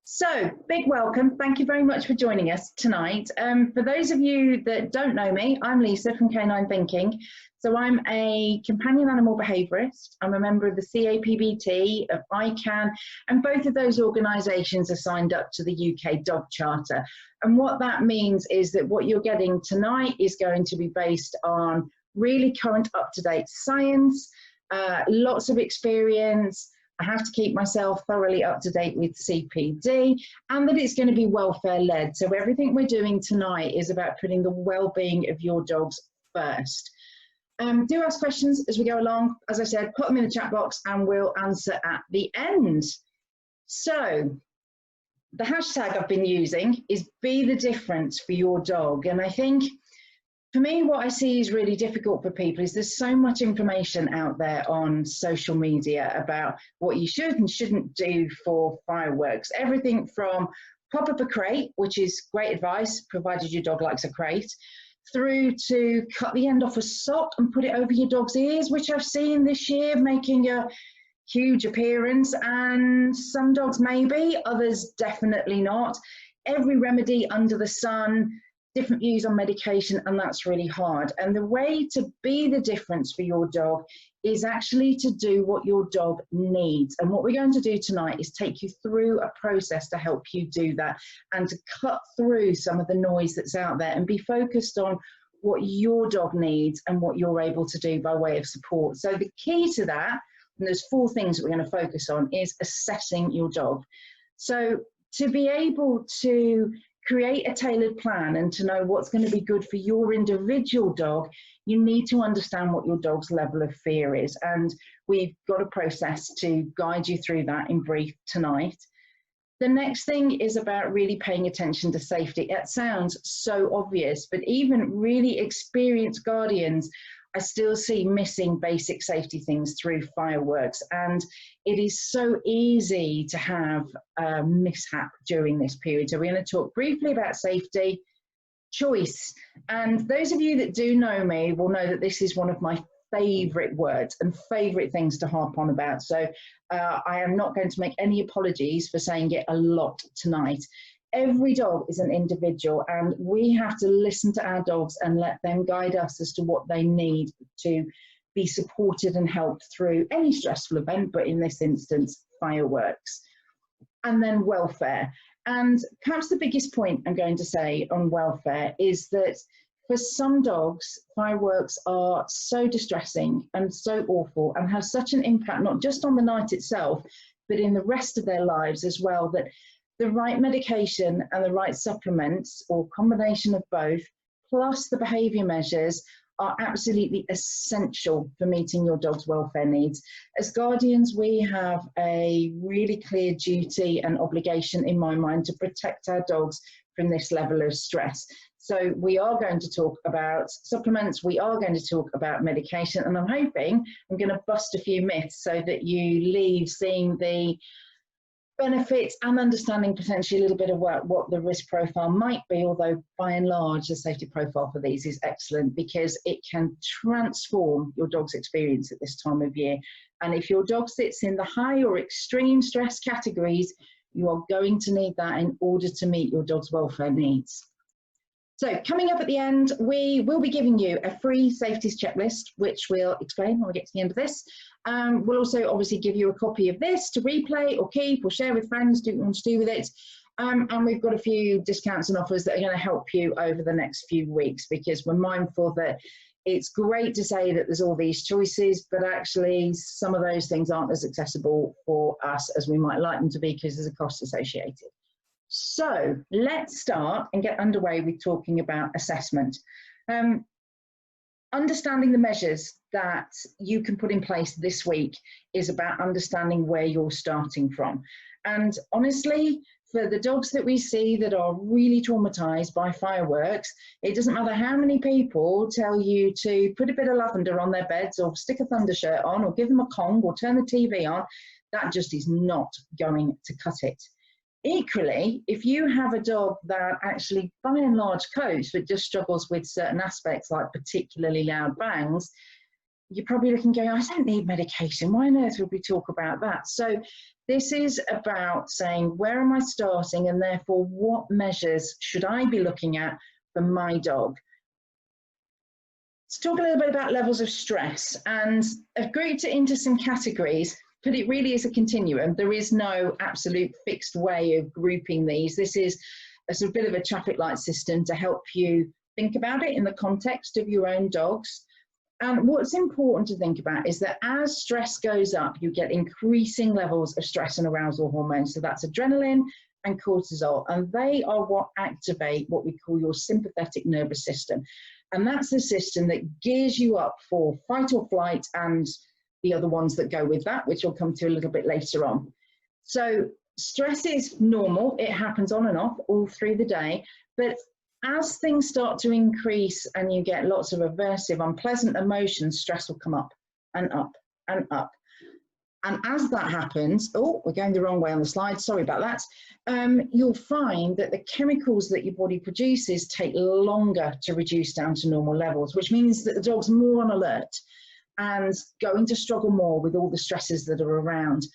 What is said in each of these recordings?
So, big welcome. Thank you very much for joining us tonight. For those of you that don't know me, I'm Lisa from Canine Thinking. So I'm a companion animal behaviourist. I'm a member of the CAPBT, of ICANN, and both of those organisations are signed up to the UK Dog Charter. And what that means is that what you're getting tonight is going to be based on really current, up-to-date science, lots of experience. I have to keep myself thoroughly up to date with CPD, and that it's going to be welfare led. So everything we're doing tonight is about putting the well-being of your dogs first. Do ask questions as we go along. As I said, put them in the chat box and we'll answer at the end. So the hashtag I've been using is be the difference for your dog. And I think for me, what I see is really difficult for people is there's so much information out there on social media about what you should and shouldn't do for fireworks. Everything from pop up a crate, which is great advice, provided your dog likes a crate, through to cut the end off a sock and put it over your dog's ears, which I've seen this year making a huge appearance. And some dogs maybe, others definitely not. Every remedy under the sun, different views on medication, and that's really hard. And the way to be the difference for your dog is actually to do what your dog needs. And what we're going to do tonight is take you through a process to help you do that and to cut through some of the noise that's out there and be focused on what your dog needs and what you're able to do by way of support. So the key to that, and there's 4 things that we're going to focus on, is assessing your dog. So to be able to create a tailored plan and to know what's going to be good for your individual dog, you need to understand what your dog's level of fear is. And we've got a process to guide you through that in brief tonight. The next thing is about really paying attention to safety. It sounds so obvious, but even really experienced guardians, I still see missing basic safety things through fireworks. And it is so easy to have a mishap during this period. So we're going to talk briefly about safety, choice. And those of you that do know me will know that this is one of my favourite words and favourite things to harp on about. So I am not going to make any apologies for saying it a lot tonight. Every dog is an individual, and we have to listen to our dogs and let them guide us as to what they need to be supported and helped through any stressful event, but in this instance, fireworks. And then welfare. And perhaps the biggest point I'm going to say on welfare is that for some dogs, fireworks are so distressing and so awful and have such an impact, not just on the night itself, but in the rest of their lives as well, that the right medication and the right supplements, or combination of both, plus the behaviour measures, are absolutely essential for meeting your dog's welfare needs. As guardians, we have a really clear duty and obligation, in my mind, to protect our dogs from this level of stress. So we are going to talk about supplements, we are going to talk about medication, and I'm hoping I'm going to bust a few myths so that you leave seeing the benefits and understanding potentially a little bit of what the risk profile might be, although by and large the safety profile for these is excellent because it can transform your dog's experience at this time of year. And if your dog sits in the high or extreme stress categories, you are going to need that in order to meet your dog's welfare needs. So coming up at the end, we will be giving you a free safeties checklist, which we'll explain when we get to the end of this. We'll also obviously give you a copy of this to replay or keep or share with friends, do what you want to do with it. And we've got a few discounts and offers that are going to help you over the next few weeks, because we're mindful that it's great to say that there's all these choices, but actually some of those things aren't as accessible for us as we might like them to be because there's a cost associated. So let's start and get underway with talking about assessment. Understanding the measures that you can put in place this week is about understanding where you're starting from. And honestly, for the dogs that we see that are really traumatized by fireworks, it doesn't matter how many people tell you to put a bit of lavender on their beds or stick a thunder shirt on or give them a Kong or turn the TV on, that just is not going to cut it. Equally, if you have a dog that actually by and large copes but just struggles with certain aspects like particularly loud bangs, you're probably looking going, I don't need medication. Why on earth would we talk about that? So this is about saying, where am I starting? And therefore, what measures should I be looking at for my dog? Let's talk a little bit about levels of stress, and I've grouped it into some categories, but it really is a continuum. There is no absolute fixed way of grouping these. This is a sort of bit of a traffic light system to help you think about it in the context of your own dogs. And what's important to think about is that as stress goes up, you get increasing levels of stress and arousal hormones. So that's adrenaline and cortisol, and they are what activate what we call your sympathetic nervous system. And that's the system that gears you up for fight or flight and the other ones that go with that, which we'll come to a little bit later on. So stress is normal. It happens on and off all through the day. But as things start to increase and you get lots of aversive, unpleasant emotions, stress will come up and up and up. And as that happens, oh, we're going the wrong way on the slide, sorry about that, you'll find that the chemicals that your body produces take longer to reduce down to normal levels, which means that the dog's more on alert and going to struggle more with all the stresses that are around.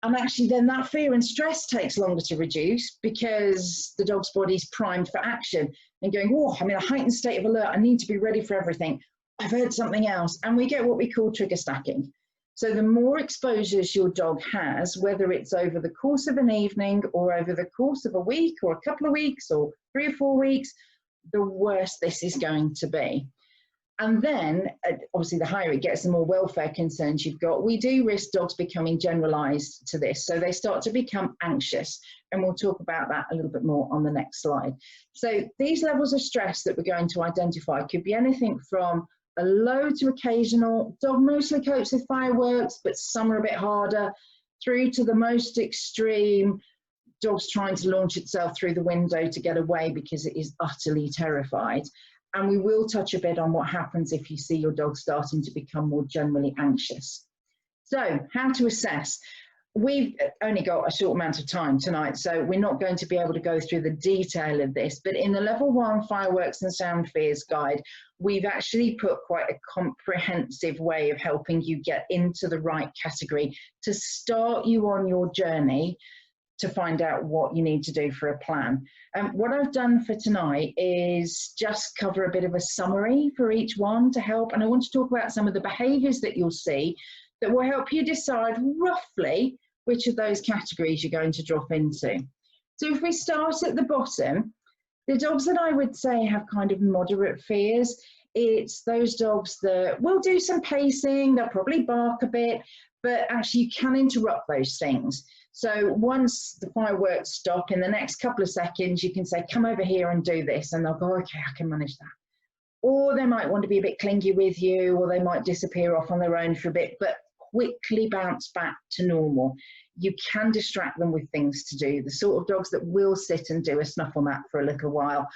And actually then that fear and stress takes longer to reduce because the dog's body's primed for action and going, oh, I'm in a heightened state of alert, I need to be ready for everything. I've heard something else. And we get what we call trigger stacking. So the more exposures your dog has, whether it's over the course of an evening or over the course of a week or a couple of weeks or 3 or 4 weeks, the worse this is going to be. And then, obviously, the higher it gets, the more welfare concerns you've got. We do risk dogs becoming generalized to this. So they start to become anxious. And we'll talk about that a little bit more on the next slide. So these levels of stress that we're going to identify could be anything from a low to occasional. Dog mostly copes with fireworks, but some are a bit harder, through to the most extreme, dog's trying to launch itself through the window to get away because it is utterly terrified. And we will touch a bit on what happens if you see your dog starting to become more generally anxious. So how to assess? We've only got a short amount of time tonight, so we're not going to be able to go through the detail of this, but in the level 1 fireworks and sound fears guide, we've actually put quite a comprehensive way of helping you get into the right category to start you on your journey to find out what you need to do for a plan. What I've done for tonight is just cover a bit of a summary for each one to help, and I want to talk about some of the behaviours that you'll see that will help you decide roughly which of those categories you're going to drop into. So if we start at the bottom, the dogs that I would say have kind of moderate fears, it's those dogs that will do some pacing, they'll probably bark a bit, but actually you can interrupt those things. So once the fireworks stop, in the next couple of seconds, you can say, come over here and do this. And they'll go, okay, I can manage that. Or they might want to be a bit clingy with you, or they might disappear off on their own for a bit, but quickly bounce back to normal. You can distract them with things to do. The sort of dogs that will sit and do a snuffle mat for a little while,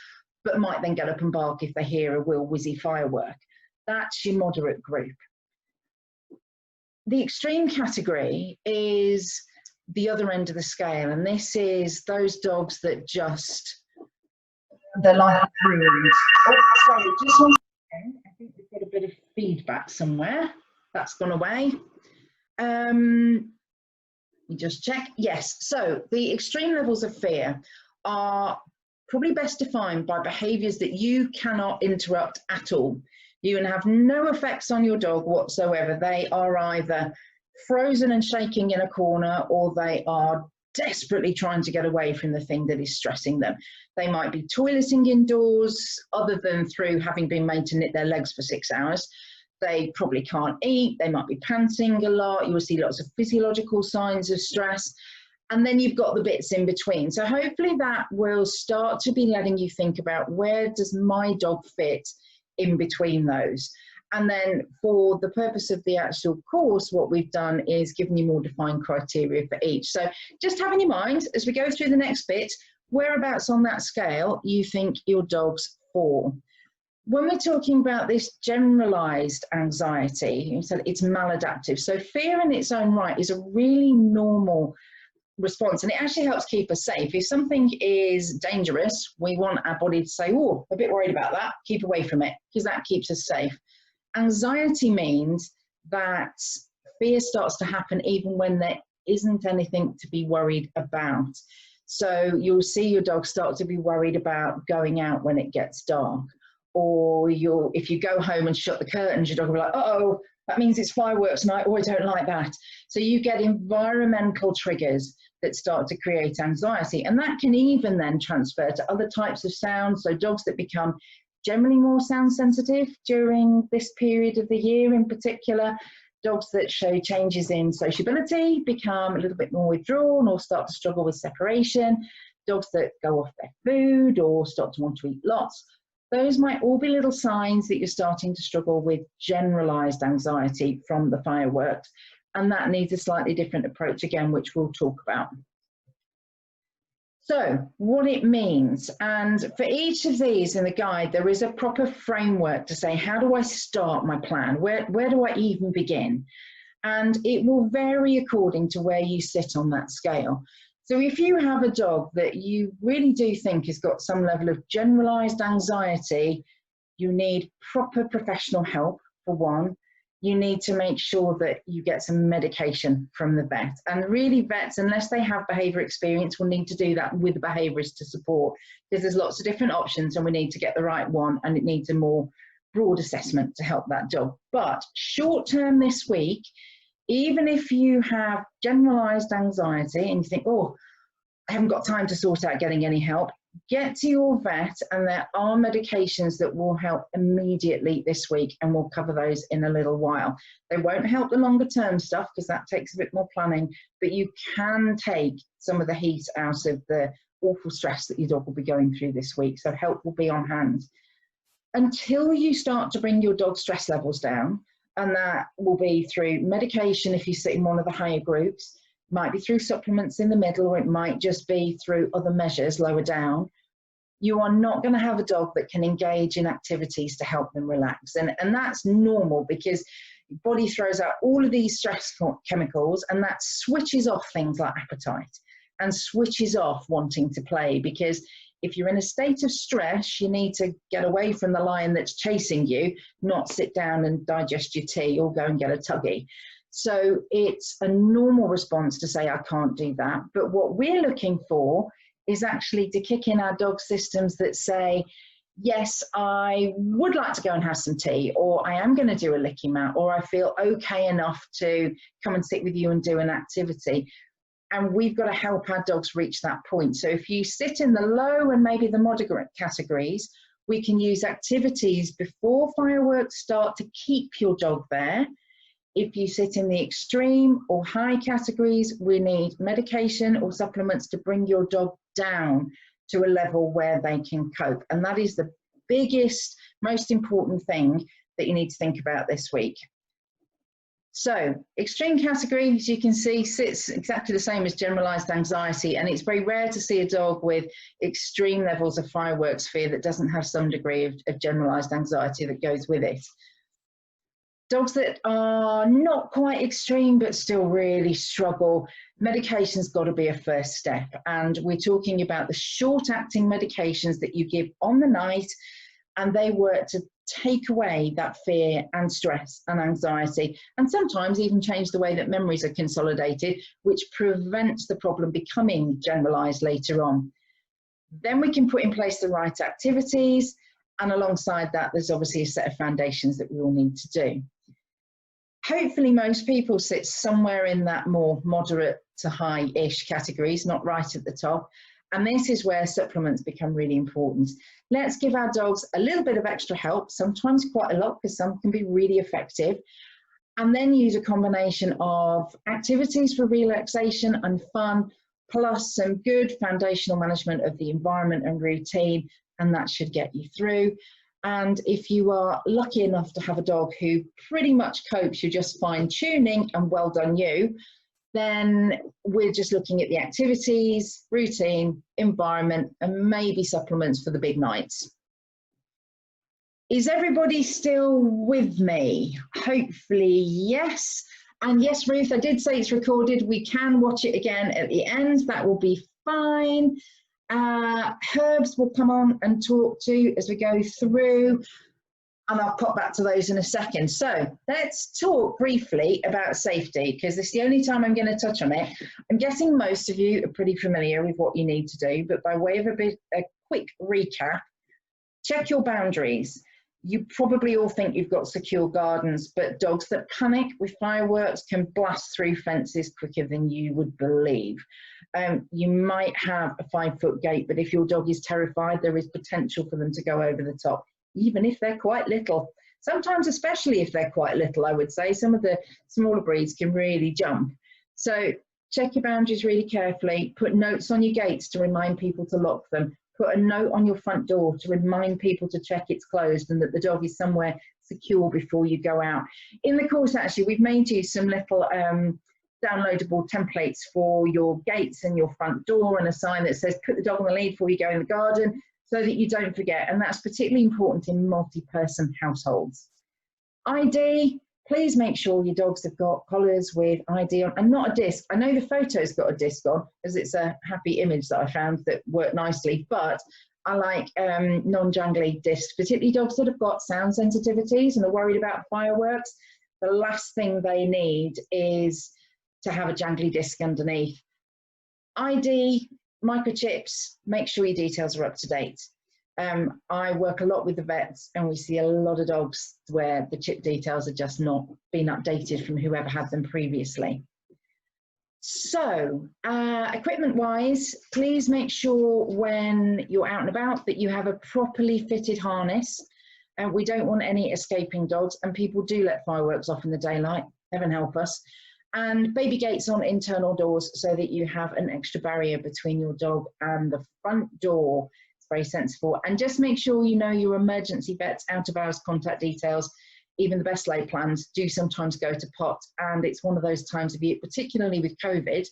but might then get up and bark if they hear a real whizzy firework. That's your moderate group. The extreme category is the other end of the scale, and this is those dogs that just, their life is ruined. Oh, sorry, just one second. I think we've got a bit of feedback somewhere. That's gone away. You just check. Yes, so the extreme levels of fear are probably best defined by behaviours that you cannot interrupt at all. You can have no effects on your dog whatsoever. They are either frozen and shaking in a corner, or they are desperately trying to get away from the thing that is stressing them. They might be toileting indoors, other than through having been made to knit their legs for 6 hours. They probably can't eat, they might be panting a lot, you will see lots of physiological signs of stress, and then you've got the bits in between. So hopefully that will start to be letting you think about, where does my dog fit in between those? And then for the purpose of the actual course, what we've done is given you more defined criteria for each. So just have in your mind, as we go through the next bit, whereabouts on that scale you think your dogs fall. When we're talking about this generalized anxiety, it's maladaptive. So fear in its own right is a really normal response, and it actually helps keep us safe. If something is dangerous, we want our body to say, oh, a bit worried about that, keep away from it, because that keeps us safe. Anxiety means that fear starts to happen even when there isn't anything to be worried about. So you'll see your dog start to be worried about going out when it gets dark, or if you go home and shut the curtains, your dog will be like, uh-oh, that means it's fireworks night. Oh, I don't like that. So you get environmental triggers that start to create anxiety, and that can even then transfer to other types of sounds. So dogs that become generally more sound sensitive during this period of the year in particular, dogs that show changes in sociability become a little bit more withdrawn or start to struggle with separation, dogs that go off their food or start to want to eat lots. Those might all be little signs that you're starting to struggle with generalized anxiety from the fireworks, and that needs a slightly different approach again, which we'll talk about. So what it means, and for each of these in the guide, there is a proper framework to say, how do I start my plan? Where do I even begin? And it will vary according to where you sit on that scale. So if you have a dog that you really do think has got some level of generalized anxiety, you need proper professional help for one. You need to make sure that you get some medication from the vet. And really vets, unless they have behaviour experience, will need to do that with the behaviourist to support, because there's lots of different options and we need to get the right one, and it needs a more broad assessment to help that dog. But short term this week, even if you have generalised anxiety and you think, oh, I haven't got time to sort out getting any help, get to your vet, and there are medications that will help immediately this week, and we'll cover those in a little while. They won't help the longer term stuff because that takes a bit more planning, but you can take some of the heat out of the awful stress that your dog will be going through this week, so help will be on hand. Until you start to bring your dog's stress levels down, and that will be through medication if you sit in one of the higher groups, might be through supplements in the middle, or it might just be through other measures lower down, you are not going to have a dog that can engage in activities to help them relax. And that's normal, because your body throws out all of these stress chemicals, and that switches off things like appetite and switches off wanting to play. Because if you're in a state of stress, you need to get away from the lion that's chasing you, not sit down and digest your tea or go and get a tuggy. So it's a normal response to say, I can't do that. But what we're looking for is actually to kick in our dog systems that say, yes, I would like to go and have some tea, or I am going to do a licky mat, or I feel okay enough to come and sit with you and do an activity. And we've got to help our dogs reach that point. So if you sit in the low and maybe the moderate categories, we can use activities before fireworks start to keep your dog there. If you sit in the extreme or high categories, we need medication or supplements to bring your dog down to a level where they can cope. And that is the biggest, most important thing that you need to think about this week. So extreme category, as you can see, sits exactly the same as generalized anxiety, and it's very rare to see a dog with extreme levels of fireworks fear that doesn't have some degree of generalized anxiety that goes with it. Dogs that are not quite extreme but still really struggle, medication's got to be a first step. And we're talking about the short-acting medications that you give on the night, and they work to take away that fear and stress and anxiety, and sometimes even change the way that memories are consolidated, which prevents the problem becoming generalized later on. Then we can put in place the right activities, and alongside that, there's obviously a set of foundations that we all need to do. Hopefully most people sit somewhere in that more moderate to high-ish categories, not right at the top. And this is where supplements become really important. Let's give our dogs a little bit of extra help, sometimes quite a lot, because some can be really effective. And then use a combination of activities for relaxation and fun, plus some good foundational management of the environment and routine, and that should get you through. And if you are lucky enough to have a dog who pretty much copes, you're just fine-tuning, and well done you, then we're just looking at the activities, routine, environment, and maybe supplements for the big nights. Is everybody still with me? Hopefully, yes. And yes, Ruth, I did say it's recorded. We can watch it again at the end. That will be fine. Herbs will come on and talk to as we go through. and I'll pop back to those in a second. So let's talk briefly about safety, because this is the only time I'm going to touch on it. I'm guessing most of you are pretty familiar with what you need to do, but by way of a quick recap, check your boundaries. You probably all think you've got secure gardens, but dogs that panic with fireworks can blast through fences quicker than you would believe. You might have a 5-foot gate, but if your dog is terrified, there is potential for them to go over the top, even if they're quite little. Sometimes, especially if they're quite little, I would say, some of the smaller breeds can really jump. So check your boundaries really carefully. Put notes on your gates to remind people to lock them. Put a note on your front door to remind people to check it's closed and that the dog is somewhere secure before you go out. In the course, actually, we've made you some little downloadable templates for your gates and your front door, and a sign that says put the dog on the lead before you go in the garden, so that you don't forget. And that's particularly important in multi-person households. ID, please make sure your dogs have got collars with ID on, and not a disc. I know the photo's got a disc on, as it's a happy image that I found that worked nicely, but I like non-jangly discs, particularly dogs that have got sound sensitivities and are worried about fireworks. The last thing they need is to have a jangly disc underneath. ID, microchips, make sure your details are up to date. I work a lot with the vets, and we see a lot of dogs where the chip details have just not been updated from whoever had them previously. So equipment wise, please make sure when you're out and about that you have a properly fitted harness. We don't want any escaping dogs, and people do let fireworks off in the daylight, heaven help us. And baby gates on internal doors so that you have an extra barrier between your dog and the front door. It's very sensible. And just make sure you know your emergency vet's out of hours contact details. Even the best laid plans do sometimes go to pot, and it's one of those times of year, particularly with COVID,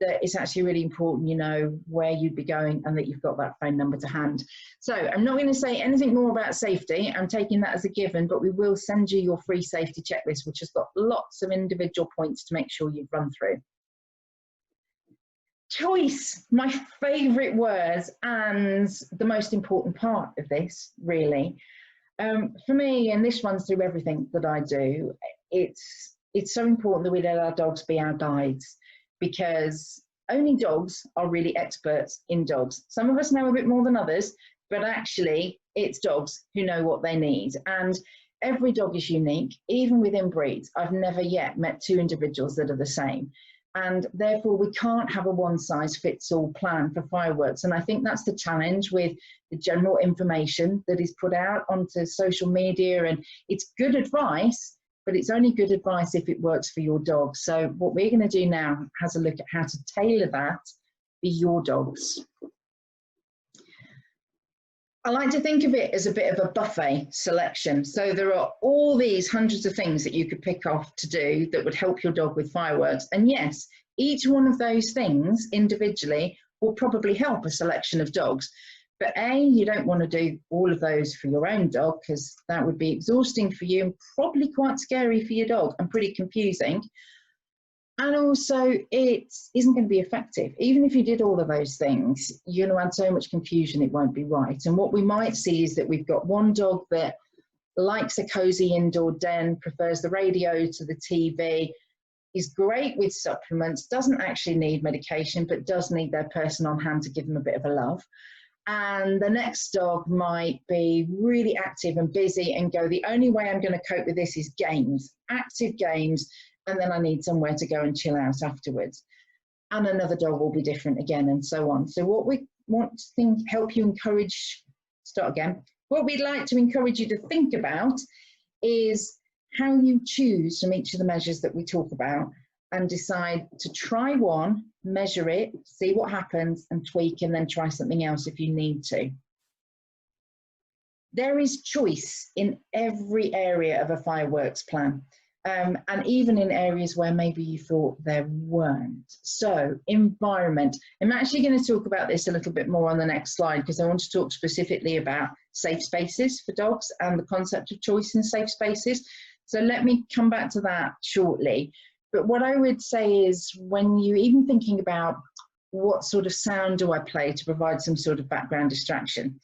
that it's actually really important you know where you'd be going and that you've got that phone number to hand. So I'm not going to say anything more about safety. I'm taking that as a given, but we will send you your free safety checklist, which has got lots of individual points to make sure you've run through. Choice, my favourite words and the most important part of this, really. For me, and this runs through everything that I do, it's so important that we let our dogs be our guides, because only dogs are really experts in dogs. Some of us know a bit more than others, but actually it's dogs who know what they need. And every dog is unique, even within breeds. I've never yet met two individuals that are the same. And therefore we can't have a one-size-fits-all plan for fireworks. And I think that's the challenge with the general information that is put out onto social media. And it's good advice, but it's only good advice if it works for your dog. So what we're going to do now has a look at how to tailor that for your dogs. I like to think of it as a bit of a buffet selection. So there are all these hundreds of things that you could pick off to do that would help your dog with fireworks. And yes, each one of those things individually will probably help a selection of dogs. But A, you don't want to do all of those for your own dog, because that would be exhausting for you and probably quite scary for your dog and pretty confusing. And also, it isn't going to be effective. Even if you did all of those things, you're going to add so much confusion, it won't be right. And what we might see is that we've got one dog that likes a cozy indoor den, prefers the radio to the TV, is great with supplements, doesn't actually need medication, but does need their person on hand to give them a bit of a love. And the next dog might be really active and busy and go, the only way I'm going to cope with this is games, active games, and then I need somewhere to go and chill out afterwards. And another dog will be different again, and so on. So what we want to help you encourage, what we'd like to encourage you to think about is how you choose from each of the measures that we talk about and decide to try one, measure it, see what happens, and tweak, and then try something else if you need to. There is choice in every area of a fireworks plan, and even in areas where maybe you thought there weren't. So, environment. I'm actually going to talk about this a little bit more on the next slide, because I want to talk specifically about safe spaces for dogs and the concept of choice in safe spaces. So let me come back to that shortly. But what I would say is, when you're even thinking about what sort of sound do I play to provide some sort of background distraction,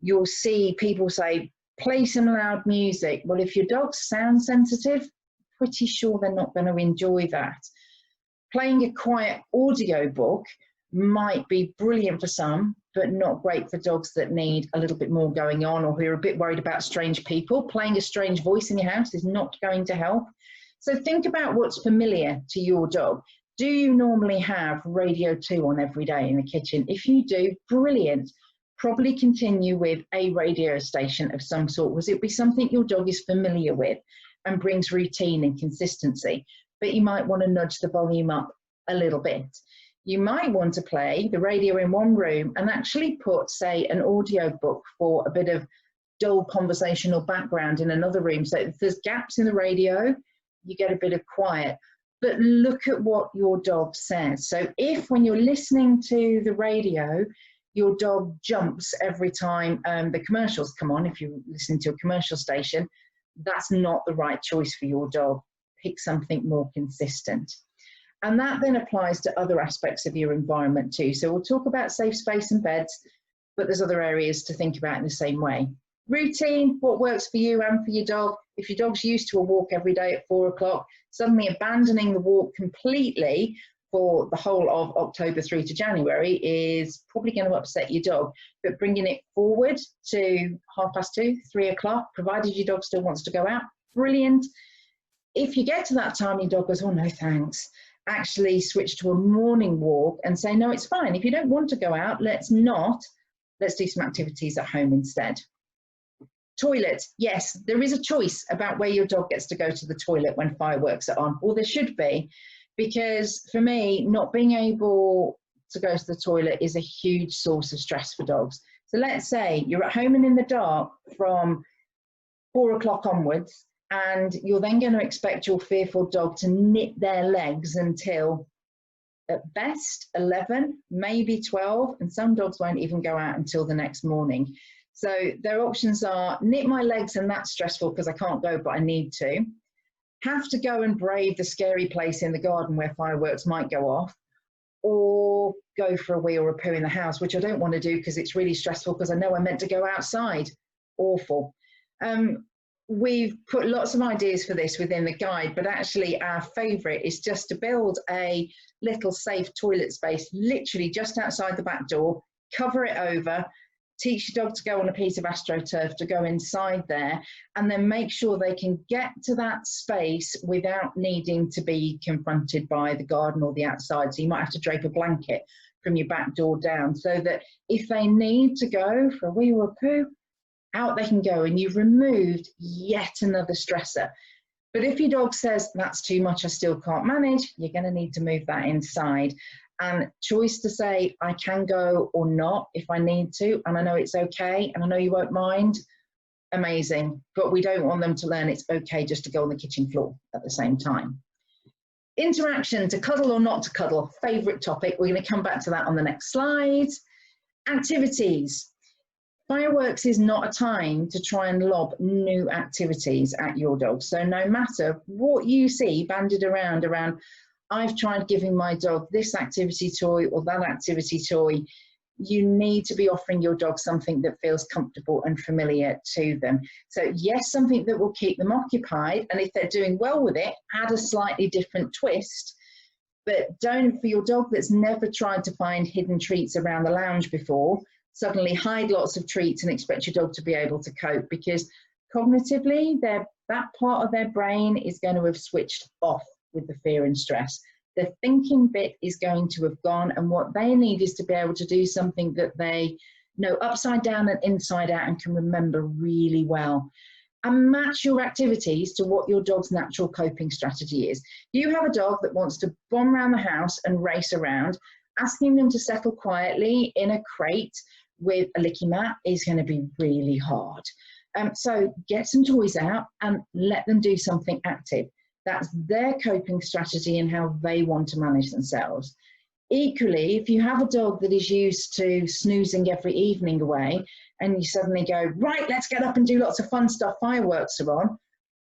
you'll see people say Play some loud music. Well, if your dog's sound sensitive, pretty sure they're not going to enjoy that. Playing a quiet audio book might be brilliant for some, but not great for dogs that need a little bit more going on, or who are a bit worried about strange people. Playing a strange voice in your house is not going to help. So think about what's familiar to your dog. Do you normally have Radio 2 on every day in the kitchen? If you do, brilliant. Probably continue with a radio station of some sort, because it'll be something your dog is familiar with and brings routine and consistency. But you might want to nudge the volume up a little bit. You might want to play the radio in one room and actually put, say, an audio book for a bit of dull conversational background in another room. So if there's gaps in the radio, you get a bit of quiet. But look at what your dog says. So if, when you're listening to the radio, your dog jumps every time the commercials come on, if you're listening to a commercial station, that's not the right choice for your dog. Pick something more consistent. And that then applies to other aspects of your environment too. So we'll talk about safe space and beds, but there's other areas to think about in the same way. Routine, what works for you and for your dog. If your dog's used to a walk every day at 4 o'clock, suddenly abandoning the walk completely for the whole of October through to January is probably going to upset your dog. But bringing it forward to 2:30, 3 o'clock, provided your dog still wants to go out, brilliant. If you get to that time, your dog goes, oh no thanks, actually switch to a morning walk and say, no, it's fine. If you don't want to go out, let's do some activities at home instead. Toilet, yes, there is a choice about where your dog gets to go to the toilet when fireworks are on, or there should be, because for me, not being able to go to the toilet is a huge source of stress for dogs. So let's say you're at home and in the dark from 4 o'clock onwards, and you're then going to expect your fearful dog to knit their legs until at best 11, maybe 12, and some dogs won't even go out until the next morning. So their options are knit my legs, and that's stressful because I can't go, but I need to. Have to go and brave the scary place in the garden where fireworks might go off, or go for a wee or a poo in the house, which I don't want to do because it's really stressful because I know I'm meant to go outside. Awful. We've put lots of ideas for this within the guide, but actually our favourite is just to build a little safe toilet space literally just outside the back door, cover it over, teach your dog to go on a piece of AstroTurf to go inside there, and then make sure they can get to that space without needing to be confronted by the garden or the outside. So you might have to drape a blanket from your back door down so that if they need to go for a wee or a poo, out they can go, and you've removed yet another stressor. But if your dog says, that's too much, I still can't manage, you're going to need to move that inside. And choice to say, I can go or not if I need to, and I know it's okay, and I know you won't mind, amazing. But we don't want them to learn it's okay just to go on the kitchen floor at the same time. Interaction, to cuddle or not to cuddle, favourite topic. We're going to come back to that on the next slide. Activities. Fireworks is not a time to try and lob new activities at your dog. So no matter what you see banded around, I've tried giving my dog this activity toy or that activity toy, you need to be offering your dog something that feels comfortable and familiar to them. So yes, something that will keep them occupied, and if they're doing well with it, add a slightly different twist. But don't, for your dog that's never tried to find hidden treats around the lounge before, suddenly hide lots of treats and expect your dog to be able to cope, because cognitively that part of their brain is going to have switched off with the fear and stress. The thinking bit is going to have gone, and what they need is to be able to do something that they know upside down and inside out and can remember really well. And match your activities to what your dog's natural coping strategy is. You have a dog that wants to bomb around the house and race around. Asking them to settle quietly in a crate with a licky mat is going to be really hard. So get some toys out and let them do something active. That's their coping strategy and how they want to manage themselves. Equally, if you have a dog that is used to snoozing every evening away, and you suddenly go, right, let's get up and do lots of fun stuff, fireworks are on,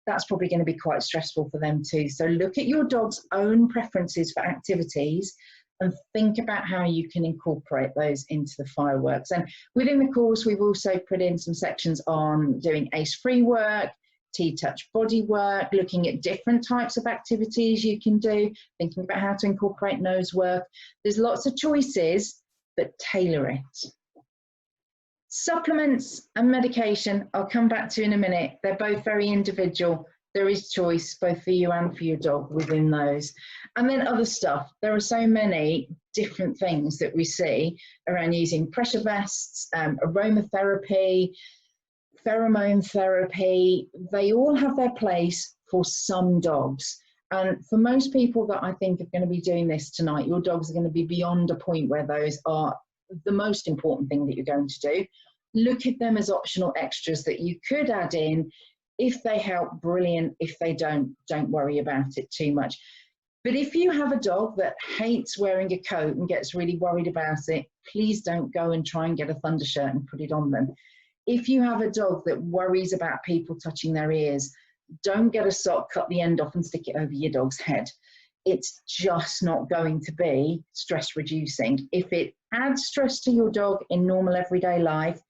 that's probably going to be quite stressful for them too. So look at your dog's own preferences for activities and think about how you can incorporate those into the fireworks. And within the course, we've also put in some sections on doing ace-free work, T-touch body work, looking at different types of activities you can do, thinking about how to incorporate nose work. There's lots of choices, but tailor it. Supplements and medication, I'll come back to in a minute. They're both very individual. There is choice both for you and for your dog within those. And then other stuff. There are so many different things that we see around using pressure vests, aromatherapy, pheromone therapy. They all have their place for some dogs. And for most people that I think are going to be doing this tonight, your dogs are going to be beyond a point where those are the most important thing that you're going to do. Look at them as optional extras that you could add in. If they help, brilliant. If they don't worry about it too much. But if you have a dog that hates wearing a coat and gets really worried about it, please don't go and try and get a thunder shirt and put it on them. If you have a dog that worries about people touching their ears, don't get a sock, cut the end off and stick it over your dog's head. It's just not going to be stress reducing. If it adds stress to your dog in normal everyday life,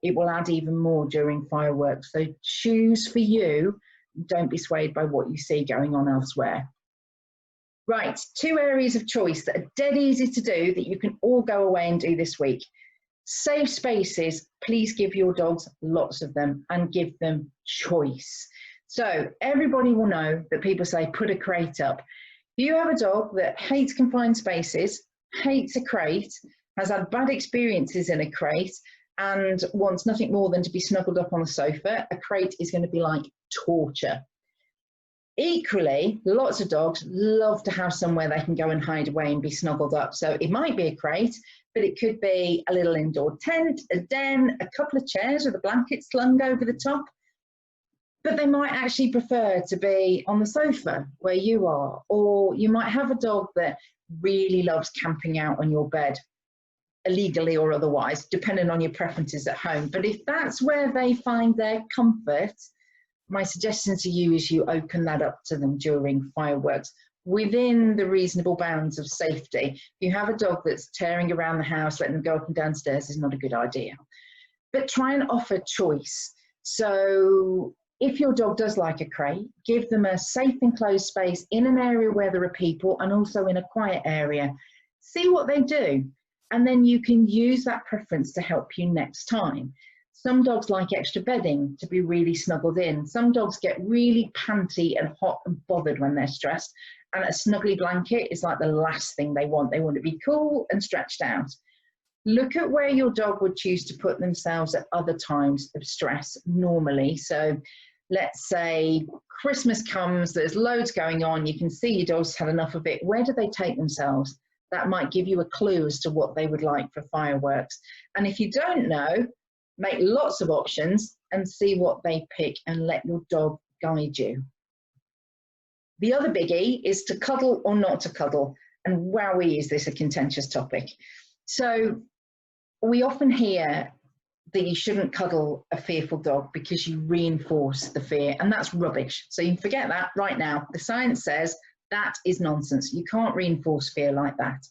it will add even more during fireworks. So choose for you. Don't be swayed by what you see going on elsewhere. Right, 2 areas of choice that are dead easy to do that you can all go away and do this week. Safe spaces, please give your dogs lots of them and give them choice. So everybody will know that people say put a crate up. If you have a dog that hates confined spaces, hates a crate, has had bad experiences in a crate, and wants nothing more than to be snuggled up on the sofa, a crate is going to be like torture. Equally, lots of dogs love to have somewhere they can go and hide away and be snuggled up. So it might be a crate, but it could be a little indoor tent, a den, a couple of chairs with a blanket slung over the top. But they might actually prefer to be on the sofa where you are, or you might have a dog that really loves camping out on your bed, illegally or otherwise, depending on your preferences at home. But if that's where they find their comfort, my suggestion to you is you open that up to them during fireworks within the reasonable bounds of safety. If you have a dog that's tearing around the house, letting them go up and downstairs is not a good idea. But try and offer choice. So if your dog does like a crate, give them a safe enclosed space in an area where there are people and also in a quiet area. See what they do. And then you can use that preference to help you next time. Some dogs like extra bedding to be really snuggled in. Some dogs get really panty and hot and bothered when they're stressed. And a snuggly blanket is like the last thing they want. They want to be cool and stretched out. Look at where your dog would choose to put themselves at other times of stress normally. So let's say Christmas comes, there's loads going on. You can see your dog's had enough of it. Where do they take themselves? That might give you a clue as to what they would like for fireworks. And if you don't know, make lots of options and see what they pick and let your dog guide you. The other biggie is to cuddle or not to cuddle. And wowee, is this a contentious topic. So we often hear that you shouldn't cuddle a fearful dog because you reinforce the fear, and that's rubbish. So you can forget that right now. The science says that is nonsense. You can't reinforce fear like that.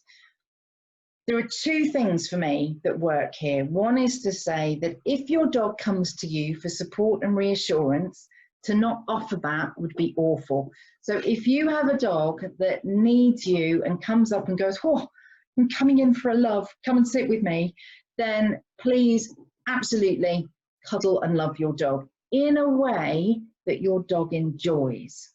There are 2 things for me that work here. One is to say that if your dog comes to you for support and reassurance, to not offer that would be awful. So if you have a dog that needs you and comes up and goes, oh, I'm coming in for a love, come and sit with me, then please absolutely cuddle and love your dog in a way that your dog enjoys.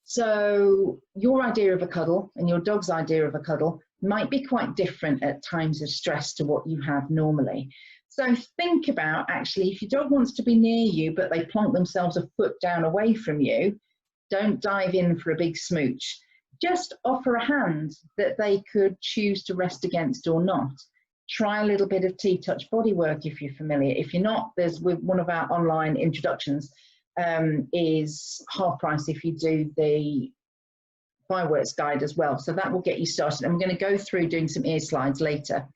So your idea of a cuddle and your dog's idea of a cuddle might be quite different at times of stress to what you have normally. So think about, actually, if your dog wants to be near you, but they plonk themselves a foot down away from you, don't dive in for a big smooch. Just offer a hand that they could choose to rest against or not. Try a little bit of T-touch body work if you're familiar. If you're not, there's with one of our online introductions is half price if you do the fireworks guide as well. So that will get you started. I'm going to go through doing some ear slides later.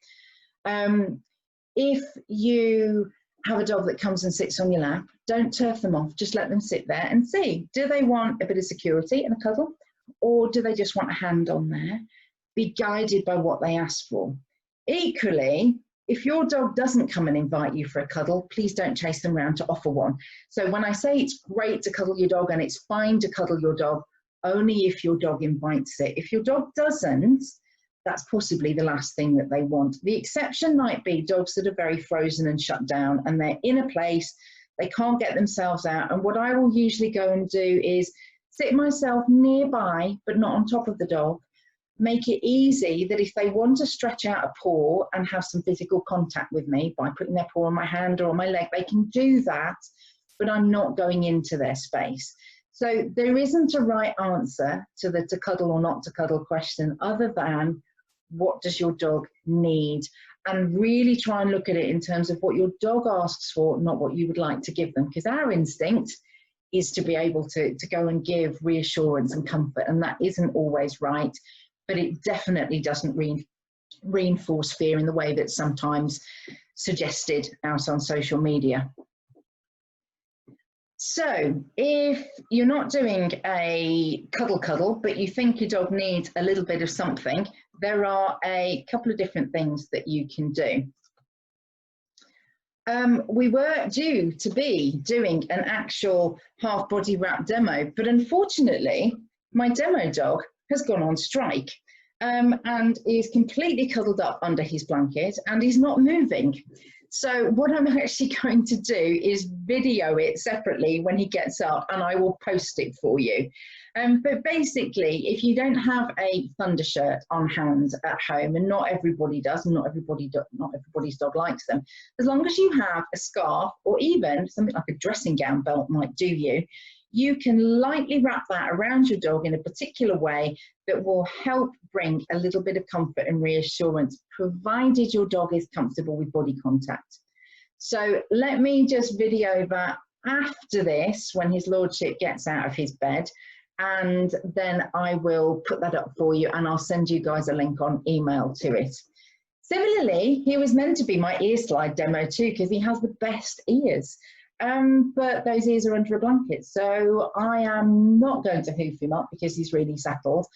If you have a dog that comes and sits on your lap, don't turf them off. Just let them sit there and see. Do they want a bit of security and a cuddle? Or do they just want a hand on there? be guided by what they ask for. Equally, if your dog doesn't come and invite you for a cuddle, please don't chase them around to offer one. So when I say it's great to cuddle your dog and it's fine to cuddle your dog, only if your dog invites it. If your dog doesn't, that's possibly the last thing that they want. The exception might be dogs that are very frozen and shut down and they're in a place, they can't get themselves out. And what I will usually go and do is sit myself nearby, but not on top of the dog. Make it easy that if they want to stretch out a paw and have some physical contact with me by putting their paw on my hand or on my leg, they can do that, but I'm not going into their space. So there isn't a right answer to the to cuddle or not to cuddle question other than what does your dog need? And really try and look at it in terms of what your dog asks for, not what you would like to give them. Because our instinct is to be able to go and give reassurance and comfort, and that isn't always right. But it definitely doesn't reinforce fear in the way that's sometimes suggested out on social media. So if you're not doing a cuddle, but you think your dog needs a little bit of something, there are a couple of different things that you can do. We were due to be doing an actual half body wrap demo, but unfortunately, my demo dog has gone on strike and is completely cuddled up under his blanket and he's not moving. So what I'm actually going to do is video it separately when he gets up and I will post it for you. But basically, if you don't have a thunder shirt on hand at home, and not everybody does, and not everybody's dog likes them, as long as you have a scarf or even something like a dressing gown belt might do you, you can lightly wrap that around your dog in a particular way that will help bring a little bit of comfort and reassurance, provided your dog is comfortable with body contact. So let me just video that after this, when his lordship gets out of his bed, and then I will put that up for you and I'll send you guys a link on email to it. Similarly, he was meant to be my ear slide demo too, because he has the best ears. But those ears are under a blanket, so I am not going to hoof him up because he's really settled.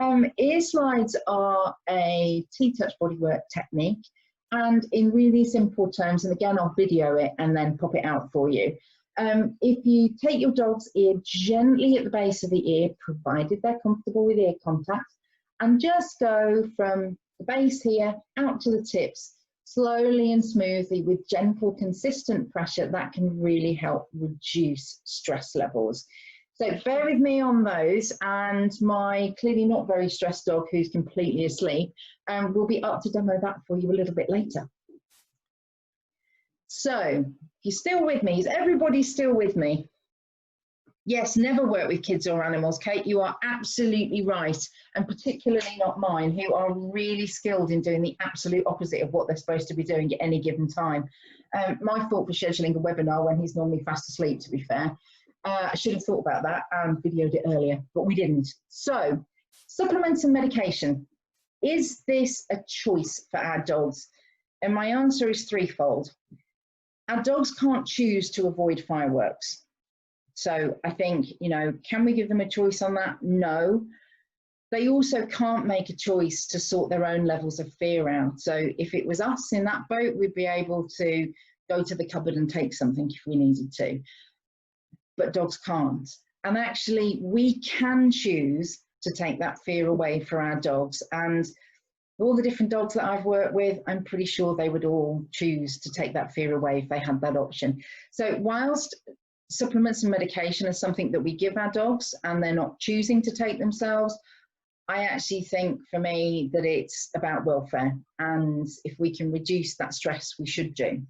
Ear slides are a T-touch bodywork technique, and in really simple terms, and again I'll video it and then pop it out for you. If you take your dog's ear gently at the base of the ear, provided they're comfortable with ear contact, and just go from the base here out to the tips, slowly and smoothly with gentle, consistent pressure, that can really help reduce stress levels. So bear with me on those, and my clearly not very stressed dog who's completely asleep will be up to demo that for you a little bit later. So you're still with me? Is everybody still with me? Yes, never work with kids or animals, Kate. You are absolutely right, and particularly not mine, who are really skilled in doing the absolute opposite of what they're supposed to be doing at any given time. My fault for scheduling a webinar when he's normally fast asleep, to be fair. I should have thought about that and videoed it earlier, but we didn't. So, supplements and medication. Is this a choice for our dogs? And my answer is threefold. Our dogs can't choose to avoid fireworks. So I think, you know, can we give them a choice on that? No. They also can't make a choice to sort their own levels of fear out. So if it was us in that boat, we'd be able to go to the cupboard and take something if we needed to. But dogs can't. And actually, we can choose to take that fear away for our dogs. And all the different dogs that I've worked with, I'm pretty sure they would all choose to take that fear away if they had that option. So whilst supplements and medication are something that we give our dogs and they're not choosing to take themselves, I actually think for me that it's about welfare. And if we can reduce that stress, we should do.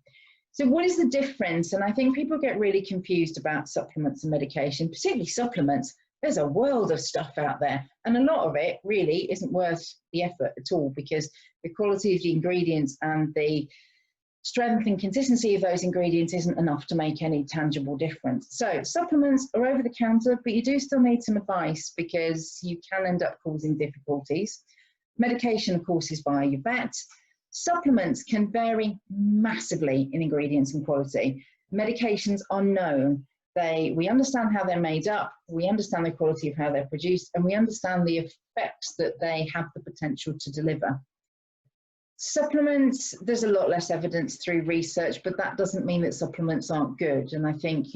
So what is the difference? And I think people get really confused about supplements and medication, particularly supplements. There's a world of stuff out there, and a lot of it really isn't worth the effort at all, because the quality of the ingredients and the strength and consistency of those ingredients isn't enough to make any tangible difference. So supplements are over the counter, but you do still need some advice because you can end up causing difficulties. Medication, of course, is by your vet. Supplements can vary massively in ingredients and quality. Medications are known. We understand how they're made up, we understand the quality of how they're produced, and we understand the effects that they have the potential to deliver. Supplements, there's a lot less evidence through research, but that doesn't mean that supplements aren't good. And I think,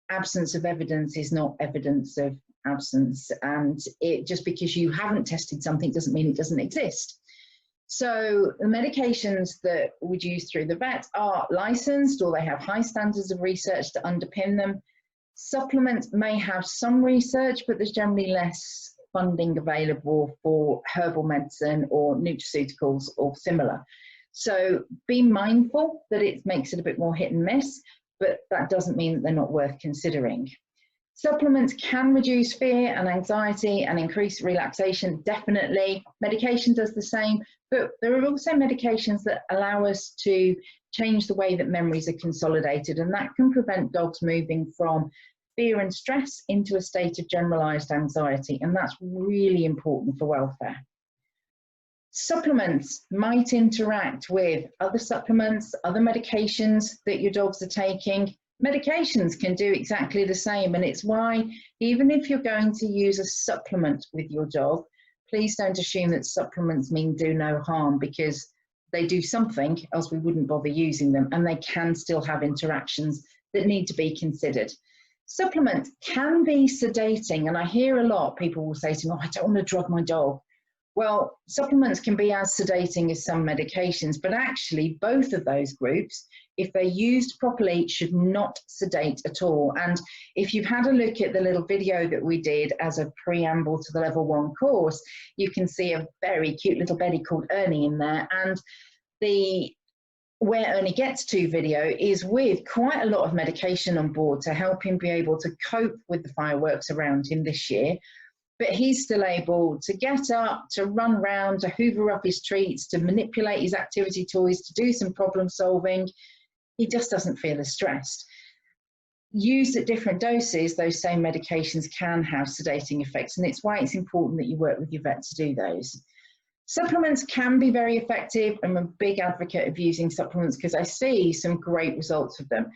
absence of evidence is not evidence of absence. And just because you haven't tested something doesn't mean it doesn't exist. So the medications that we'd use through the vet are licensed, or they have high standards of research to underpin them. Supplements may have some research, but there's generally less funding available for herbal medicine or nutraceuticals or similar. So be mindful that it makes it a bit more hit and miss, but that doesn't mean that they're not worth considering. Supplements can reduce fear and anxiety and increase relaxation, definitely. Medication does the same, but there are also medications that allow us to change the way that memories are consolidated, and that can prevent dogs moving from fear and stress into a state of generalized anxiety, and that's really important for welfare. Supplements might interact with other supplements, other medications that your dogs are taking. Medications can do exactly the same, and it's why even if you're going to use a supplement with your dog, please don't assume that supplements mean do no harm, because they do something, else we wouldn't bother using them, and they can still have interactions that need to be considered. Supplements can be sedating, and I hear a lot people will say to me, oh, I don't want to drug my dog. Well, supplements can be as sedating as some medications, but actually both of those groups, if they're used properly, should not sedate at all. And if you've had a look at the little video that we did as a preamble to the level 1 course, you can see a very cute little Betty called Ernie in there. And where Ernie gets to video is with quite a lot of medication on board to help him be able to cope with the fireworks around him this year. But he's still able to get up, to run around, to hoover up his treats, to manipulate his activity toys, to do some problem solving. He just doesn't feel as stressed. Used at different doses, those same medications can have sedating effects, and it's why it's important that you work with your vet to do those. Supplements can be very effective. I'm a big advocate of using supplements because I see some great results with them.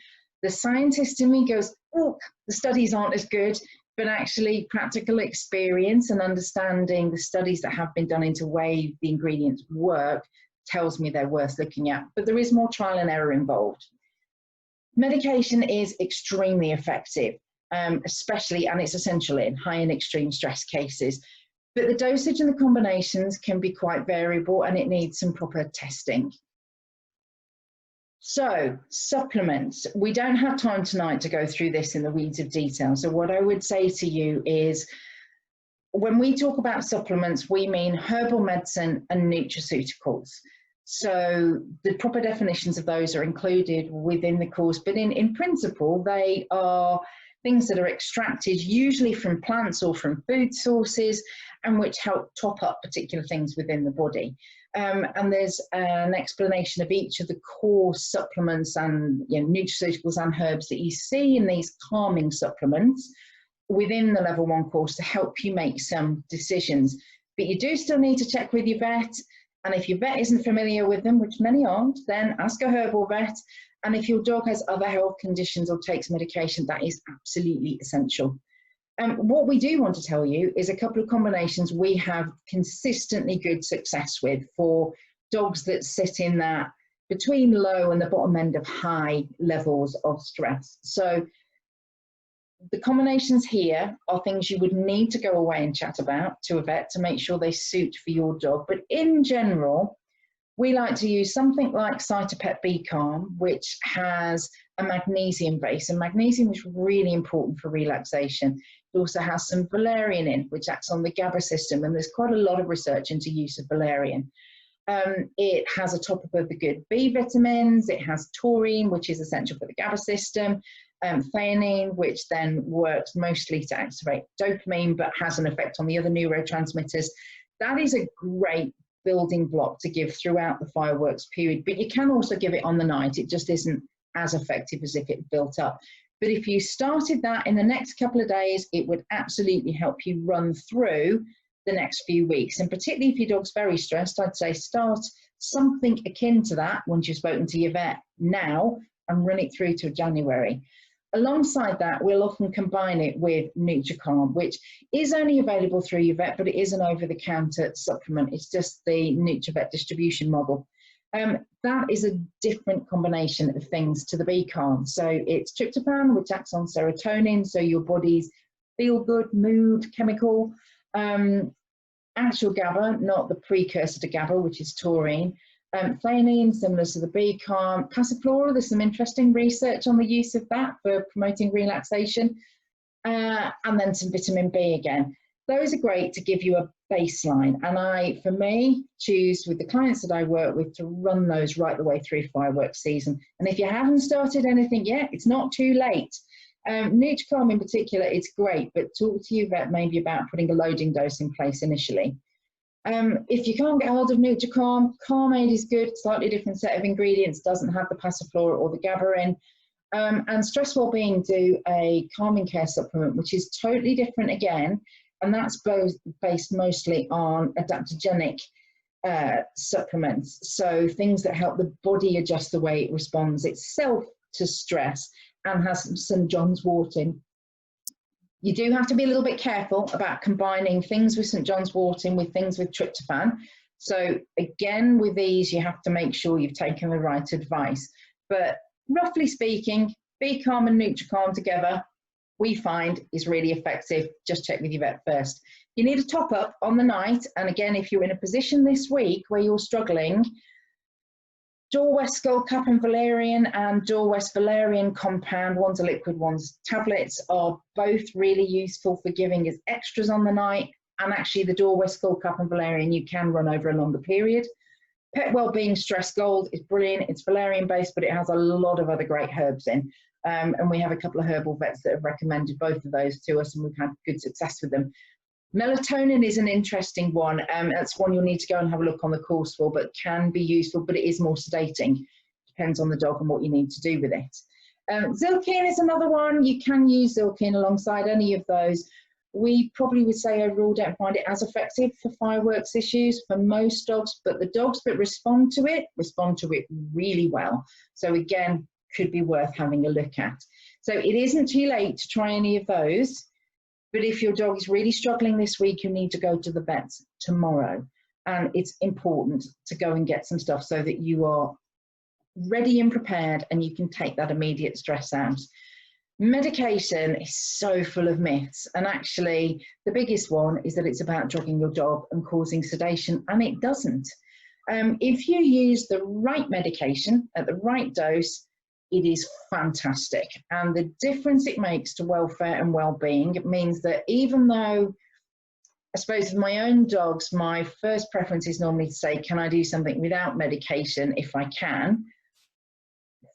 The scientist in me goes, oh, the studies aren't as good, but actually practical experience and understanding the studies that have been done into way the ingredients work tells me they're worth looking at, but there is more trial and error involved. Medication is extremely effective, especially, and it's essential in high and extreme stress cases. But the dosage and the combinations can be quite variable, and it needs some proper testing. So, supplements. We don't have time tonight to go through this in the weeds of detail. So what I would say to you is, when we talk about supplements, we mean herbal medicine and nutraceuticals. So the proper definitions of those are included within the course, but in principle, they are things that are extracted usually from plants or from food sources, and which help top up particular things within the body. And there's an explanation of each of the core supplements and nutraceuticals and herbs that you see in these calming supplements within the level 1 course to help you make some decisions. But you do still need to check with your vet, and if your vet isn't familiar with them, which many aren't, then ask a herbal vet. And if your dog has other health conditions or takes medication, that is absolutely essential. What we do want to tell you is a couple of combinations we have consistently good success with for dogs that sit in that between low and the bottom end of high levels of stress. So the combinations here are things you would need to go away and chat about to a vet to make sure they suit for your dog. But in general, we like to use something like Cytopet B-Calm, which has a magnesium base, and magnesium is really important for relaxation. It also has some valerian in, which acts on the GABA system, and there's quite a lot of research into use of valerian. It has a top of the good B vitamins. It has taurine, which is essential for the GABA system, theanine, which then works mostly to activate dopamine, but has an effect on the other neurotransmitters. That is a great building block to give throughout the fireworks period, but you can also give it on the night. It just isn't as effective as if it built up. But if you started that in the next couple of days, it would absolutely help you run through the next few weeks. And particularly if your dog's very stressed, I'd say start something akin to that once you've spoken to your vet now and run it through to January. Alongside that, we'll often combine it with NutriCalm, which is only available through your vet, but it is an over-the-counter supplement. It's just the NutriVet distribution model. That is a different combination of things to the B-Calm. So it's tryptophan, which acts on serotonin, so your body's feel-good mood chemical. Actual GABA, not the precursor to GABA, which is taurine. Theanine, similar to the B-Calm. Passiflora, there's some interesting research on the use of that for promoting relaxation. And then some vitamin B again. Those are great to give you a baseline. And I, for me, choose with the clients that I work with to run those right the way through fireworks season. And if you haven't started anything yet, it's not too late. NutriCalm in particular, it's great, but talk to your vet maybe about putting a loading dose in place initially. If you can't get hold of NutriCalm, Calmade is good, slightly different set of ingredients, doesn't have the Passiflora or the GABA in. And Stress Wellbeing do a calming care supplement, which is totally different again, and that's both based mostly on adaptogenic supplements, so things that help the body adjust the way it responds itself to stress, and has some St. John's wort in. You do have to be a little bit careful about combining things with St. John's wort in with things with tryptophan. So again, with these, you have to make sure you've taken the right advice. But roughly speaking, B-Calm and NutriCalm together, we find is really effective. Just check with your vet first. You need a top up on the night. And again, if you're in a position this week where you're struggling, Dorwest Skull Cap and Valerian and Dorwest Valerian Compound, one's a liquid, one's tablets, are both really useful for giving as extras on the night. And actually the Dorwest Skull Cap and Valerian you can run over a longer period. Pet Wellbeing Stress Gold is brilliant. It's valerian based, but it has a lot of other great herbs in. And we have a couple of herbal vets that have recommended both of those to us, and we've had good success with them. Melatonin is an interesting one. That's one you'll need to go and have a look on the course for, but can be useful, but it is more sedating. Depends on the dog and what you need to do with it. Zilkine is another one. You can use Zilkine alongside any of those. We probably would say overall don't find it as effective for fireworks issues for most dogs, but the dogs that respond to it really well. So again, could be worth having a look at. So it isn't too late to try any of those, but if your dog is really struggling this week, you need to go to the vet tomorrow. And it's important to go and get some stuff so that you are ready and prepared and you can take that immediate stress out. Medication is so full of myths, and actually the biggest one is that it's about drugging your dog and causing sedation, and it doesn't. If you use the right medication at the right dose, it is fantastic, and the difference it makes to welfare and well-being means that even though, I suppose with my own dogs, my first preference is normally to say, can I do something without medication if I can?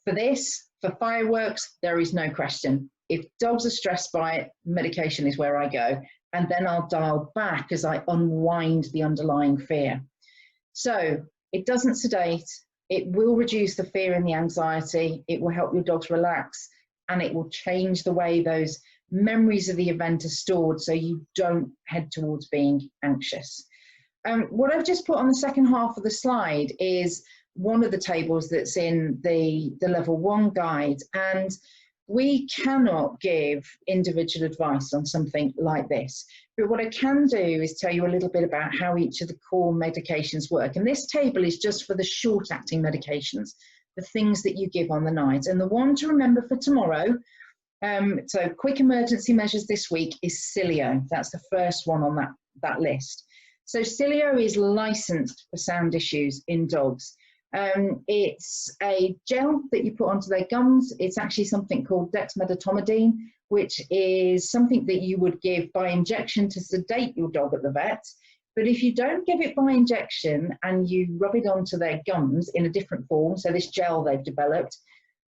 For this, for fireworks, there is no question. If dogs are stressed by it, medication is where I go, and then I'll dial back as I unwind the underlying fear. So it doesn't sedate, it will reduce the fear and the anxiety, it will help your dogs relax, and it will change the way those memories of the event are stored so you don't head towards being anxious. What I've just put on the second half of the slide is one of the tables that's in the level 1 guide, and we cannot give individual advice on something like this, but what I can do is tell you a little bit about how each of the core medications work. And this table is just for the short acting medications, the things that you give on the night. And the one to remember for tomorrow, so quick emergency measures this week, is Cilio. That's the first one on that list. So Cilio is licensed for sound issues in dogs. It's a gel that you put onto their gums. It's actually something called dexmedetomidine, which is something that you would give by injection to sedate your dog at the vet. But if you don't give it by injection and you rub it onto their gums in a different form, so this gel they've developed,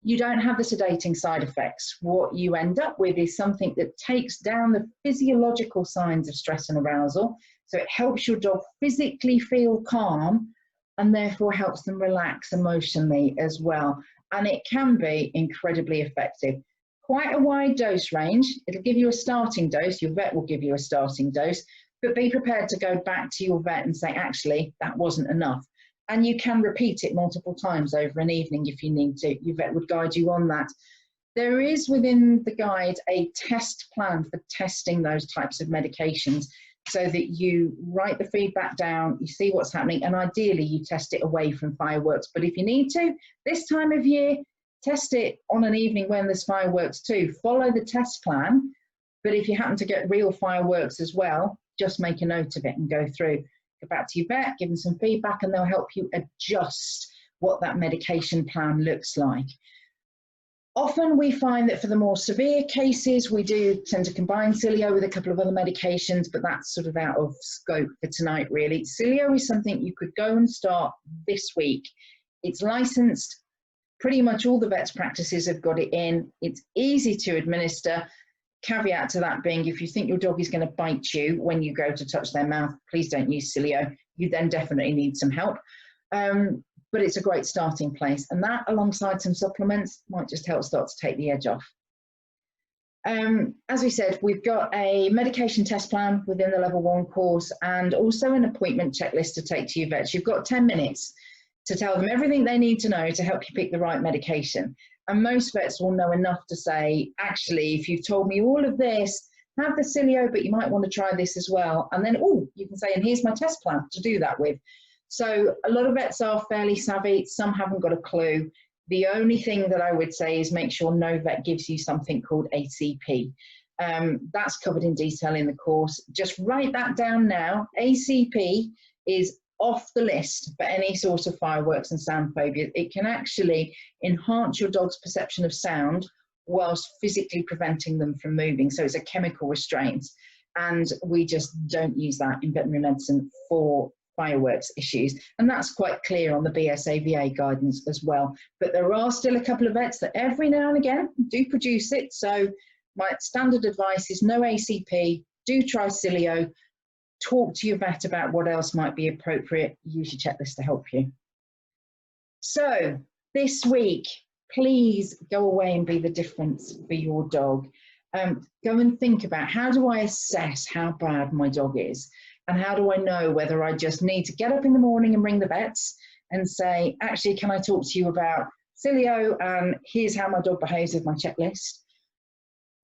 you don't have the sedating side effects. What you end up with is something that takes down the physiological signs of stress and arousal. So it helps your dog physically feel calm, and therefore helps them relax emotionally as well. And it can be incredibly effective. Quite a wide dose range. It'll give you a starting dose. Your vet will give you a starting dose, but be prepared to go back to your vet and say, actually, that wasn't enough. And you can repeat it multiple times over an evening if you need to. Your vet would guide you on that. There is within the guide a test plan for testing those types of medications, so that you write the feedback down, you see what's happening, and ideally you test it away from fireworks. But if you need to, this time of year, test it on an evening when there's fireworks too. Follow the test plan, but if you happen to get real fireworks as well, just make a note of it and go through. Go back to your vet, give them some feedback, and they'll help you adjust what that medication plan looks like. Often we find that for the more severe cases, we do tend to combine Sileo with a couple of other medications, but that's sort of out of scope for tonight, really. Sileo is something you could go and start this week. It's licensed. Pretty much all the vets practices have got it in. It's easy to administer. Caveat to that being, if you think your dog is going to bite you when you go to touch their mouth, please don't use Sileo. You then definitely need some help. But it's a great starting place, and that alongside some supplements might just help start to take the edge off. As we said, we've got a medication test plan within the level 1 course, and also an appointment checklist to take to your vets. You've got 10 minutes to tell them everything they need to know to help you pick the right medication. And most vets will know enough to say, actually, if you've told me all of this, have the Sileo, but you might want to try this as well. And then, oh, you can say, and here's my test plan to do that with. So a lot of vets are fairly savvy, some haven't got a clue. The only thing that I would say is make sure no vet gives you something called ACP. That's covered in detail in the course. Just write that down now. ACP is off the list for any sort of fireworks and sound phobia. It can actually enhance your dog's perception of sound whilst physically preventing them from moving. So it's a chemical restraint, and we just don't use that in veterinary medicine for fireworks issues, and that's quite clear on the BSAVA guidance as well. But there are still a couple of vets that every now and again do produce it, so my standard advice is no ACP, do try Sileo, talk to your vet about what else might be appropriate, use your checklist to help you. So this week, please go away and be the difference for your dog. Go and think about, how do I assess how bad my dog is? And how do I know whether I just need to get up in the morning and ring the vets and say, actually, can I talk to you about Sileo, and here's how my dog behaves with my checklist?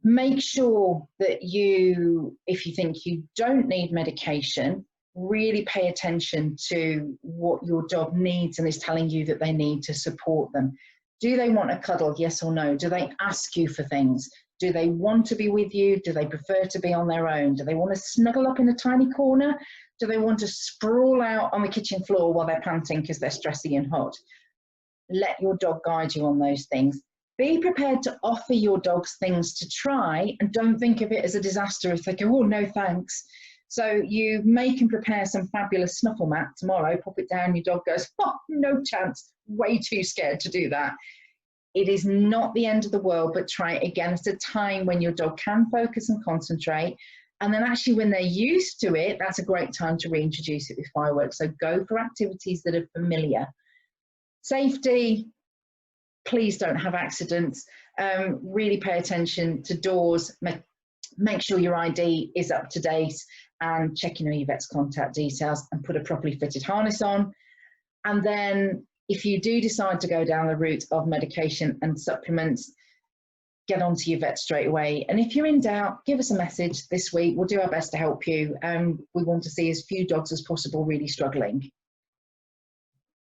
Make sure that you, if you think you don't need medication, really pay attention to what your dog needs and is telling you that they need to support them. Do they want a cuddle, yes or no? Do they ask you for things? Do they want to be with you? Do they prefer to be on their own? Do they want to snuggle up in a tiny corner? Do they want to sprawl out on the kitchen floor while they're panting because they're stressy and hot? Let your dog guide you on those things. Be prepared to offer your dogs things to try, and don't think of it as a disaster if they go, oh, no, thanks. So you make and prepare some fabulous snuffle mat tomorrow, pop it down, your dog goes, oh, no chance, way too scared to do that. It is not the end of the world, but try it again at a time when your dog can focus and concentrate. And then actually when they're used to it, that's a great time to reintroduce it with fireworks. So go for activities that are familiar. Safety, please don't have accidents. Really pay attention to doors. Make sure your ID is up to date, and check in on your vet's contact details and put a properly fitted harness on. And then if you do decide to go down the route of medication and supplements, get onto your vet straight away. And if you're in doubt, give us a message this week. We'll do our best to help you. We want to see as few dogs as possible really struggling.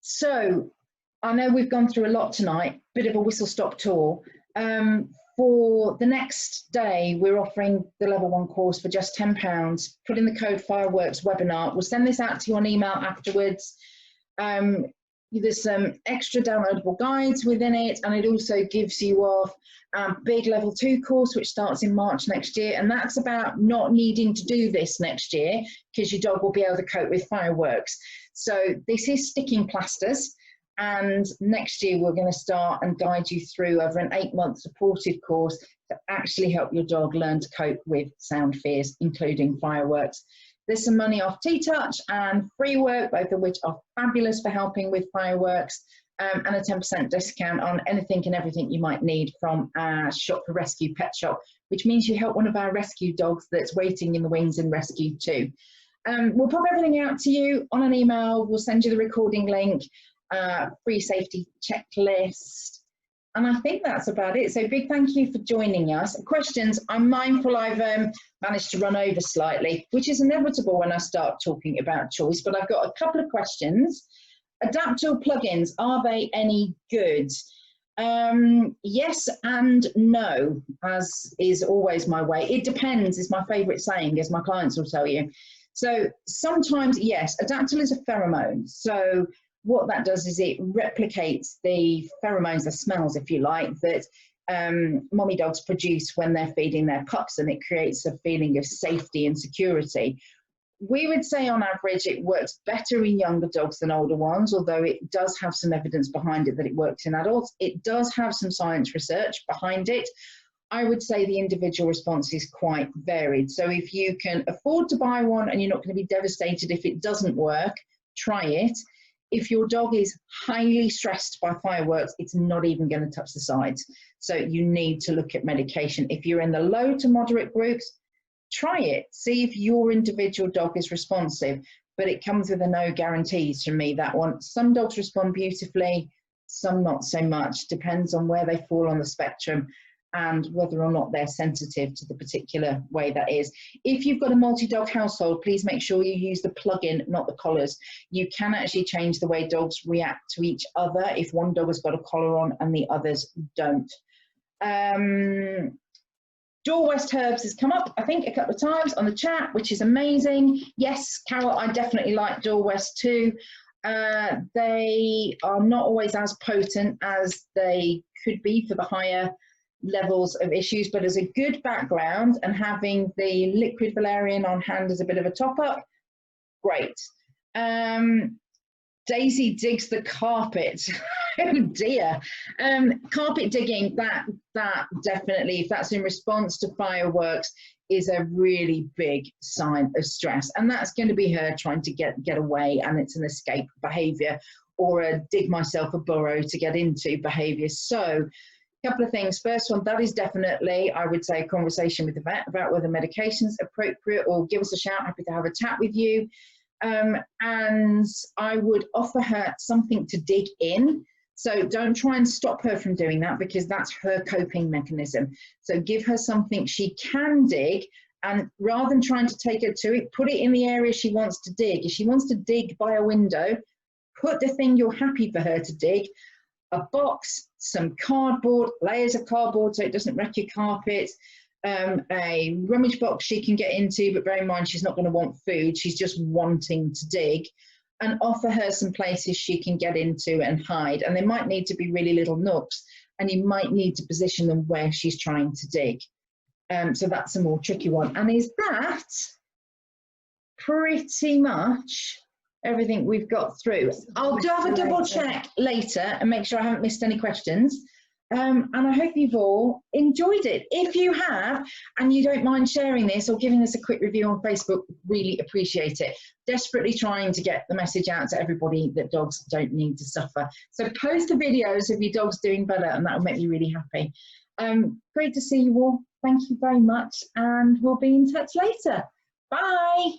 So I know we've gone through a lot tonight, bit of a whistle-stop tour. For the next day, we're offering the level 1 course for just £10. Put in the code fireworks webinar. We'll send this out to you on email afterwards. There's some extra downloadable guides within it, and it also gives you off a big level 2 course which starts in March next year, and that's about not needing to do this next year because your dog will be able to cope with fireworks. So this is sticking plasters, and next year we're going to start and guide you through over an 8-month supported course to actually help your dog learn to cope with sound fears, including fireworks. There's some money off T-Touch and Free Work, both of which are fabulous for helping with fireworks, and a 10% discount on anything and everything you might need from our Shop for Rescue pet shop, which means you help one of our rescue dogs that's waiting in the wings in rescue too. We'll pop everything out to you on an email. We'll send you the recording link, free safety checklist. And I think that's about it. So big thank you for joining us. Questions, I'm mindful I've managed to run over slightly, which is inevitable when I start talking about choice, but I've got a couple of questions. Adaptable plugins, are they any good? Yes and no, as is always my way. It depends is my favourite saying, as my clients will tell you. So sometimes, yes, adaptable is a pheromone. So what that does is it replicates the pheromones, the smells, if you like, that mommy dogs produce when they're feeding their pups, and it creates a feeling of safety and security. We would say on average it works better in younger dogs than older ones, although it does have some evidence behind it that it works in adults. It does have some science research behind it. I would say the individual response is quite varied. So if you can afford to buy one and you're not going to be devastated if it doesn't work, try it. If your dog is highly stressed by fireworks, it's not even going to touch the sides. So you need to look at medication. If you're in the low to moderate groups, try it. See if your individual dog is responsive, but it comes with a no guarantees from me, that one. Some dogs respond beautifully, some not so much. Depends on where they fall on the spectrum and whether or not they're sensitive to the particular way that is. If you've got a multi-dog household, please make sure you use the plug-in, not the collars. You can actually change the way dogs react to each other if one dog has got a collar on and the others don't. Door West Herbs has come up, I think, a couple of times on the chat, which is amazing. Yes, Carol, I definitely like Door West too. They are not always as potent as they could be for the higher levels of issues, but as a good background and having the liquid valerian on hand as a bit of a top-up, great. Daisy digs the carpet. Oh dear. Carpet digging, that definitely, if that's in response to fireworks, is a really big sign of stress. And that's going to be her trying to get away, and it's an escape behavior or a dig myself a burrow to get into behavior. So a couple of things. First one, that is definitely, I would say, a conversation with the vet about whether medication's appropriate, or give us a shout, happy to have a chat with you. And I would offer her something to dig in. So don't try and stop her from doing that, because that's her coping mechanism. So give her something she can dig, and rather than trying to take her to it, put it in the area she wants to dig. If she wants to dig by a window, put the thing you're happy for her to dig, a box, some cardboard, layers of cardboard so it doesn't wreck your carpet, a rummage box she can get into, but bear in mind she's not going to want food, she's just wanting to dig, and offer her some places she can get into and hide. And they might need to be really little nooks, and you might need to position them where she's trying to dig. So that's a more tricky one. And is that pretty much everything we've got through? I'll have a double check later and make sure I haven't missed any questions. And I hope you've all enjoyed it. If you have, and you don't mind sharing this or giving us a quick review on Facebook, really appreciate it. Desperately trying to get the message out to everybody that dogs don't need to suffer. So post the videos of your dogs doing better, and that will make me really happy. Great to see you all. Thank you very much, and we'll be in touch later. Bye.